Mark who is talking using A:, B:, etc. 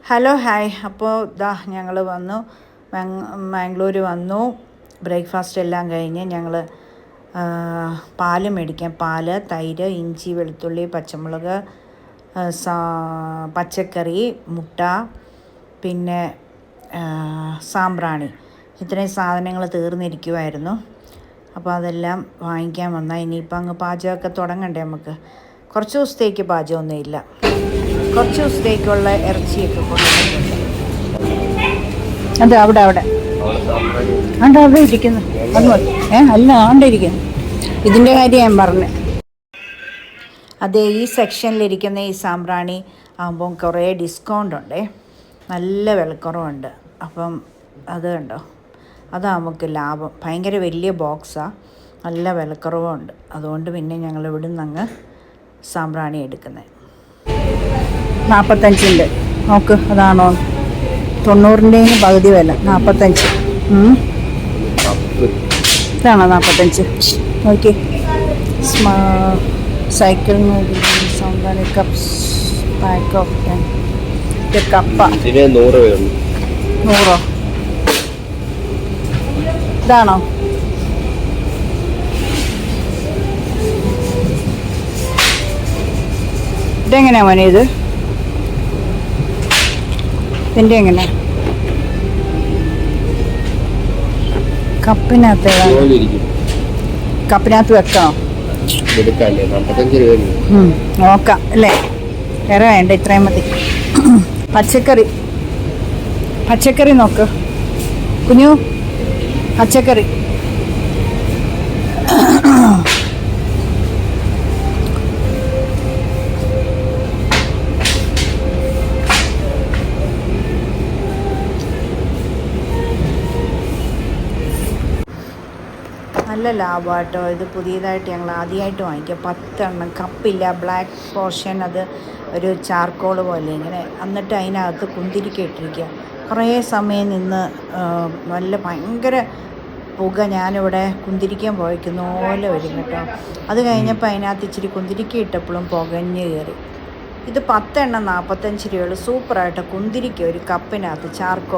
A: Hello hi. അപ്പോൾ ഞങ്ങൾ വന്നു, മാംഗ്ലൂർ വന്നു. ബ്രേക്ക്ഫാസ്റ്റ് എല്ലാം കഴിഞ്ഞ് ഞങ്ങൾ പാല് മേടിക്കാം. പാല്, തൈര്, ഇഞ്ചി, വെളുത്തുള്ളി, പച്ചമുളക്, പച്ചക്കറി, മുട്ട, പിന്നെ സാമ്പ്രാണി, ഇത്രയും സാധനങ്ങൾ തീർന്നിരിക്കുമായിരുന്നു. അപ്പോൾ അതെല്ലാം വാങ്ങിക്കാൻ വന്നാൽ ഇനിയിപ്പോൾ അങ്ങ് പാചകമൊക്കെ തുടങ്ങണ്ടേ നമുക്ക്. കുറച്ച് ദിവസത്തേക്ക് പാചകമൊന്നുമില്ല, കുറച്ച് ദിവസത്തേക്കുള്ള ഇറച്ചിയൊക്കെ കൊണ്ടുവന്നിട്ടുണ്ട്. അത് അവിടെ അവിടെ ഇരിക്കുന്നു. അത് മതി. അല്ല ആണ്ട് ഇരിക്കുന്നു. ഇതിൻ്റെ കാര്യം ഞാൻ പറഞ്ഞത്. അതെ, ഈ സെക്ഷനിലിരിക്കുന്ന ഈ സാമ്പ്രാണി ആകുമ്പം കുറേ ഡിസ്കൗണ്ട് ഉണ്ടേ, നല്ല വിലക്കുറവുണ്ട്. അപ്പം അത് കണ്ടോ, അതാ നമുക്ക് ലാഭം. ഭയങ്കര വലിയ ബോക്സാണ്, നല്ല വിലക്കുറവുണ്ട്. അതുകൊണ്ട് പിന്നെ ഞങ്ങൾ ഇവിടുന്ന് അങ്ങ് സാമ്പ്രാണി എടുക്കുന്നത്. 45 നോക്ക്, അതാണോ 90-ൻ്റെ പകുതി വില 45. ഇതാണോ 45? നോക്കി. സൈക്കിൾ സാമ്പ്രാണി കപ്സ് പാക്ക് ഓഫ് 10 കപ്പ 100. ഇതാണോ? ഇതെങ്ങനെയാ മോനെ ഇത്? ഇതിൻ്റെ എങ്ങനെ? കപ്പിനകത്ത് വെക്കണോ? നോക്കാം അല്ലേ, വേറെ വേണ്ട, ഇത്രയും മതി. പച്ചക്കറി നോക്ക് കുഞ്ഞു, പച്ചക്കറി. നല്ല ലാഭമാട്ടോ ഇത്. പുതിയതായിട്ട് ഞങ്ങൾ ആദ്യമായിട്ട് വാങ്ങിക്കുക. 10 എണ്ണം. കപ്പില്ല, ബ്ലാക്ക് പോർഷൻ, അത് ഒരു ചാർക്കോൾ പോലെ ഇങ്ങനെ. എന്നിട്ട് അതിനകത്ത് കുന്തിരിക്ക ഇട്ടിരിക്കുക. കുറേ സമയം നിന്ന് നല്ല ഭയങ്കര പുക. ഞാനിവിടെ കുന്തിരിക്കാൻ പോയിക്കുന്ന പോലെ വരും കേട്ടോ. അത് കഴിഞ്ഞപ്പോൾ അതിനകത്ത് ഇച്ചിരി കുന്തിരിക്ക ഇട്ടപ്പോഴും പുകഞ്ഞ് കയറി. ഇത് 10 എണ്ണം 45 രൂപയുള്ളൂ. സൂപ്പറായിട്ട് കുന്തിരിക്ക ഒരു കപ്പിനകത്ത് ചാർക്കോൾ.